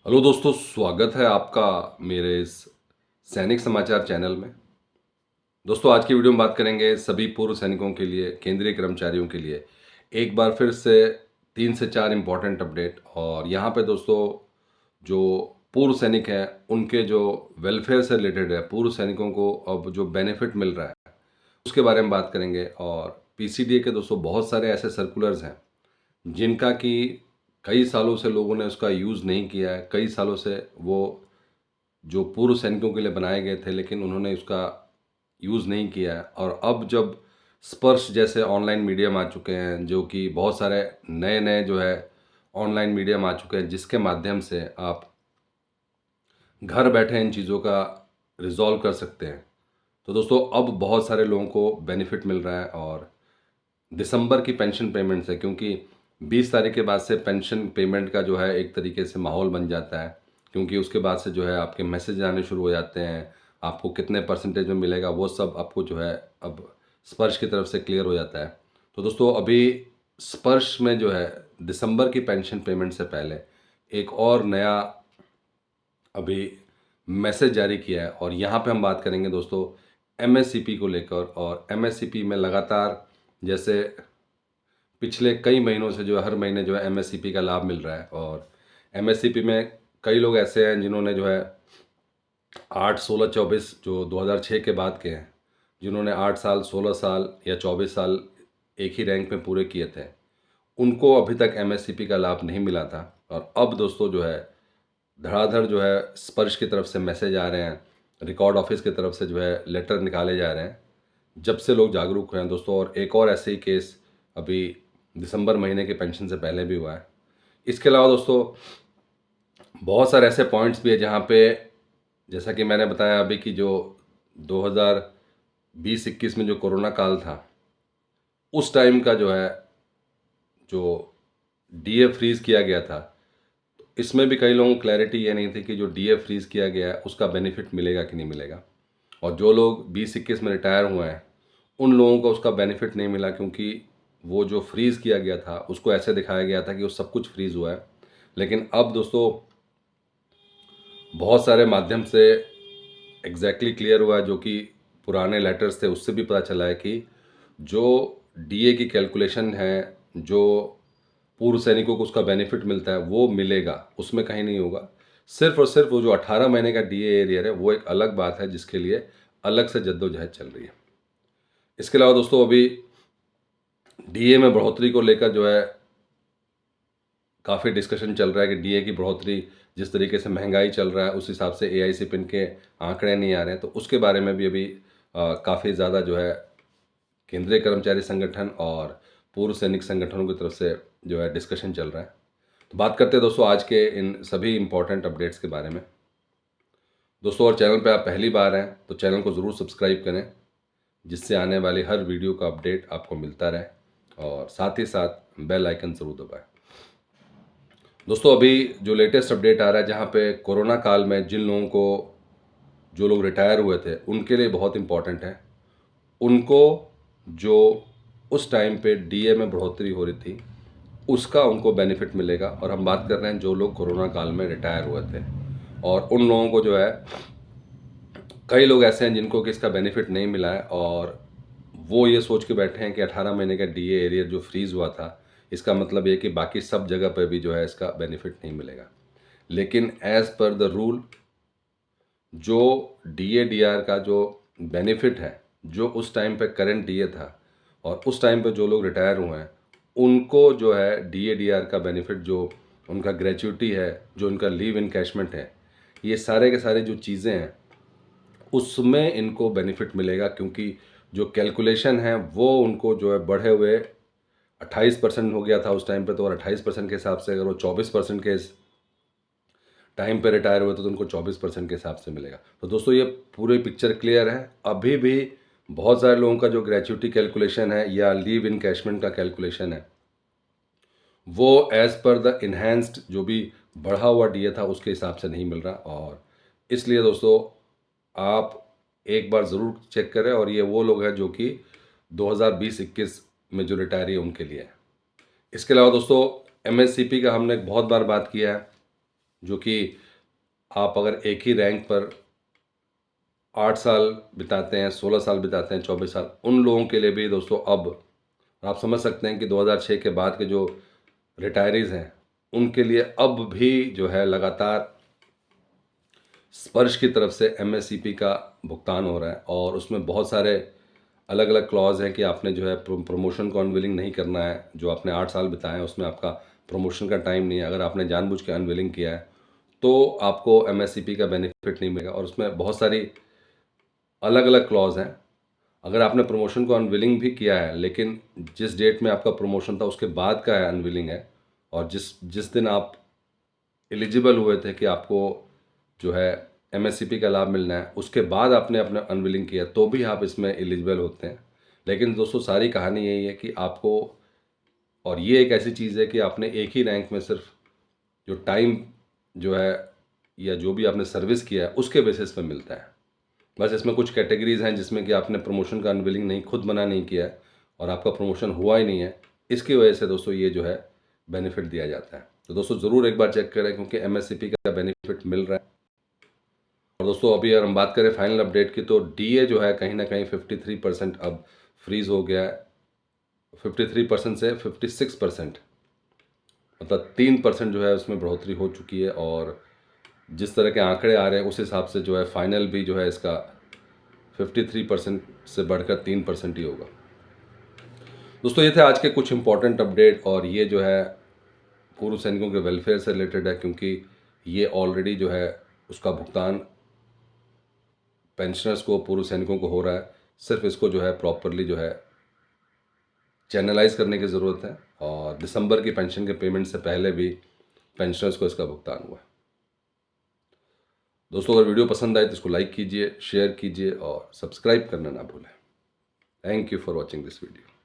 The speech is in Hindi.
हेलो दोस्तों, स्वागत है आपका मेरे इस सैनिक समाचार चैनल में। दोस्तों, आज की वीडियो में बात करेंगे सभी पूर्व सैनिकों के लिए, केंद्रीय कर्मचारियों के लिए एक बार फिर से 3 से 4 इम्पोर्टेंट अपडेट। और यहाँ पे दोस्तों, जो पूर्व सैनिक हैं उनके जो वेलफेयर से रिलेटेड है, पूर्व सैनिकों को अब जो बेनिफिट मिल रहा है उसके बारे में बात करेंगे। और पीसीडीए के दोस्तों बहुत सारे ऐसे सर्कुलर्स हैं जिनका कि कई सालों से लोगों ने उसका यूज़ नहीं किया है। कई सालों से वो जो पूर्व सैनिकों के लिए बनाए गए थे, लेकिन उन्होंने उसका यूज़ नहीं किया है। और अब जब स्पर्श जैसे ऑनलाइन मीडियम आ चुके हैं, जो कि बहुत सारे नए नए जो है ऑनलाइन मीडियम आ चुके हैं, जिसके माध्यम से आप घर बैठे इन चीज़ों का रिजॉल्व कर सकते हैं। तो दोस्तों, अब बहुत सारे लोगों को बेनिफिट मिल रहा है। और दिसंबर की पेंशन पेमेंट से, क्योंकि 20 तारीख के बाद से पेंशन पेमेंट का जो है एक तरीके से माहौल बन जाता है, क्योंकि उसके बाद से जो है आपके मैसेज आने शुरू हो जाते हैं। आपको कितने परसेंटेज में मिलेगा वो सब आपको जो है अब स्पर्श की तरफ से क्लियर हो जाता है। तो दोस्तों, अभी स्पर्श में जो है दिसंबर की पेंशन पेमेंट से पहले एक और नया अभी मैसेज जारी किया है। और यहाँ पे हम बात करेंगे दोस्तों एमएससीपी को लेकर। और एमएससीपी में लगातार, जैसे पिछले कई महीनों से जो है हर महीने जो है एमएससीपी का लाभ मिल रहा है। और एमएससीपी में कई लोग ऐसे हैं जिन्होंने जो है 8, 16, 24 जो 2006 के बाद के हैं, जिन्होंने 8 साल, 16 साल या 24 साल एक ही रैंक में पूरे किए थे, उनको अभी तक एमएससीपी का लाभ नहीं मिला था। और अब दोस्तों जो है धड़ाधड़ जो है स्पर्श की तरफ से मैसेज आ रहे हैं, रिकॉर्ड ऑफिस की तरफ से जो है लेटर निकाले जा रहे हैं, जब से लोग जागरूक हुए हैं दोस्तों। और एक और ऐसे ही केस अभी दिसंबर महीने के पेंशन से पहले भी हुआ है। इसके अलावा दोस्तों बहुत सारे ऐसे पॉइंट्स भी है जहाँ पे, जैसा कि मैंने बताया अभी कि जो 2020-21 में जो कोरोना काल था, उस टाइम का जो है जो डीए फ्रीज़ किया गया था, इसमें भी कई लोगों को क्लैरिटी ये नहीं थी कि जो डीए फ्रीज़ किया गया है उसका बेनिफिट मिलेगा कि नहीं मिलेगा। और जो लोग 20-21 में रिटायर हुए हैं उन लोगों को उसका बेनिफिट नहीं मिला, क्योंकि वो जो फ्रीज़ किया गया था उसको ऐसे दिखाया गया था कि वो सब कुछ फ्रीज़ हुआ है। लेकिन अब दोस्तों बहुत सारे माध्यम से एग्जैक्टली क्लियर हुआ है, जो कि पुराने लेटर्स थे उससे भी पता चला है कि जो डीए की कैलकुलेशन है, जो पूर्व सैनिकों को उसका बेनिफिट मिलता है वो मिलेगा, उसमें कहीं नहीं होगा। सिर्फ और सिर्फ वो जो 18 महीने का डीए एरियर है वो एक अलग बात है, जिसके लिए अलग से जद्दोजहद चल रही है। इसके अलावा दोस्तों अभी डीए में बढ़ोतरी को लेकर जो है काफ़ी डिस्कशन चल रहा है कि डीए की बढ़ोतरी, जिस तरीके से महंगाई चल रहा है उस हिसाब से एआईसी पिन के आंकड़े नहीं आ रहे हैं। तो उसके बारे में भी अभी काफ़ी ज़्यादा जो है केंद्रीय कर्मचारी संगठन और पूर्व सैनिक संगठनों की तरफ से जो है डिस्कशन चल रहा है। तो बात करते हैं दोस्तों आज के इन सभी इम्पोर्टेंट अपडेट्स के बारे में। दोस्तों, और चैनल पे आप पहली बार हैं तो चैनल को ज़रूर सब्सक्राइब करें, जिससे आने वाली हर वीडियो का अपडेट आपको मिलता रहे। और साथ ही साथ बेल आइकन ज़रूर दबाएं। दोस्तों, अभी जो लेटेस्ट अपडेट आ रहा है, जहाँ पे कोरोना काल में जिन लोगों को, जो लोग रिटायर हुए थे उनके लिए बहुत इम्पॉर्टेंट है। उनको जो उस टाइम पे डीए में बढ़ोतरी हो रही थी उसका उनको बेनिफिट मिलेगा। और हम बात कर रहे हैं जो लोग कोरोना काल में रिटायर हुए थे, और उन लोगों को जो है, कई लोग ऐसे हैं जिनको कि इसका बेनिफिट नहीं मिला है और वो ये सोच के बैठे हैं कि 18 महीने का डीए एरियर जो फ्रीज़ हुआ था, इसका मतलब ये कि बाकी सब जगह पर भी जो है इसका बेनिफिट नहीं मिलेगा। लेकिन एज़ पर द रूल, जो डीए डीआर का जो बेनिफिट है, जो उस टाइम पे करंट डीए था और उस टाइम पे जो लोग रिटायर हुए हैं, उनको जो है डीए डीआर का बेनिफिट, जो उनका ग्रेच्युटी है, जो उनका लीव इनकैशमेंट है, ये सारे के सारे जो चीज़ें हैं उसमें इनको बेनिफिट मिलेगा। क्योंकि जो कैलकुलेशन है वो उनको जो है बढ़े हुए 28% हो गया था उस टाइम पे। तो और 28% के हिसाब से अगर वो 24% के टाइम पे रिटायर हुए तो उनको 24% के हिसाब से मिलेगा। तो दोस्तों, ये पूरी पिक्चर क्लियर है। अभी भी बहुत सारे लोगों का जो ग्रेच्युटी कैलकुलेशन है या लीव इनकैशमेंट का कैलकुलेशन है, वो एज़ पर द इन्हेंस्ड जो भी बढ़ा हुआ डीए था उसके हिसाब से नहीं मिल रहा। और इसलिए दोस्तों, आप एक बार ज़रूर चेक करें। और ये वो लोग हैं जो कि 2020-21 में जो रिटायरी है उनके लिए है। इसके अलावा दोस्तों, एमएससीपी का हमने बहुत बार बात किया है जो कि आप अगर एक ही रैंक पर 8 साल बिताते हैं, 16 साल बिताते हैं, 24 साल, उन लोगों के लिए भी दोस्तों अब आप समझ सकते हैं कि 2006 के बाद के जो रिटायरीज़ हैं, उनके लिए अब भी जो है लगातार स्पर्श की तरफ से एमएससीपी का भुगतान हो रहा है और उसमें बहुत सारे अलग अलग क्लॉज हैं कि आपने जो है प्रमोशन को अनविलिंग नहीं करना है। जो आपने 8 साल बिताए हैं उसमें आपका प्रमोशन का टाइम नहीं है। अगर आपने जानबूझ के अनविलिंग किया है तो आपको एमएससीपी का बेनिफिट नहीं मिलेगा और उसमें बहुत सारी अलग अलग क्लॉज हैं। अगर आपने प्रमोशन को अनविलिंग भी किया है लेकिन जिस डेट में आपका प्रमोशन था उसके बाद का है अनविलिंग है, और जिस जिस दिन आप एलिजिबल हुए थे कि आपको जो है एमएससीपी का लाभ मिलना है, उसके बाद आपने अपना अनविलिंग किया तो भी आप इसमें एलिजिबल होते हैं। लेकिन दोस्तों सारी कहानी यही है कि आपको, और ये एक ऐसी चीज़ है कि आपने एक ही रैंक में सिर्फ जो टाइम जो है या जो भी आपने सर्विस किया है उसके बेसिस पे मिलता है। बस इसमें कुछ कैटेगरीज हैं जिसमें कि आपने प्रमोशन का अनविलिंग नहीं खुद मना नहीं किया है और आपका प्रमोशन हुआ ही नहीं है, इसकी वजह से दोस्तों ये जो है बेनिफिट दिया जाता है। तो दोस्तों ज़रूर एक बार चेक करें क्योंकि एमएससीपी का बेनिफिट मिल रहा है। और दोस्तों अभी अगर हम बात करें फाइनल अपडेट की तो डीए जो है कहीं ना कहीं 53% अब फ्रीज हो गया है। 53% से 56%, मतलब 3% जो है उसमें बढ़ोतरी हो चुकी है। और जिस तरह के आंकड़े आ रहे हैं उस हिसाब से जो है फाइनल भी जो है इसका 53% से बढ़कर 3% ही होगा। दोस्तों ये थे आज के कुछ इंपॉर्टेंट अपडेट, और ये जो है पूर्व सैनिकों के वेलफेयर से रिलेटेड है क्योंकि ये ऑलरेडी जो है उसका भुगतान पेंशनर्स को, पूर्व सैनिकों को हो रहा है। सिर्फ इसको जो है प्रॉपरली जो है चैनलाइज करने की ज़रूरत है, और दिसंबर की पेंशन के पेमेंट से पहले भी पेंशनर्स को इसका भुगतान हुआ है। दोस्तों अगर वीडियो पसंद आए तो इसको लाइक कीजिए, शेयर कीजिए और सब्सक्राइब करना ना भूलें। Thank you for watching this video.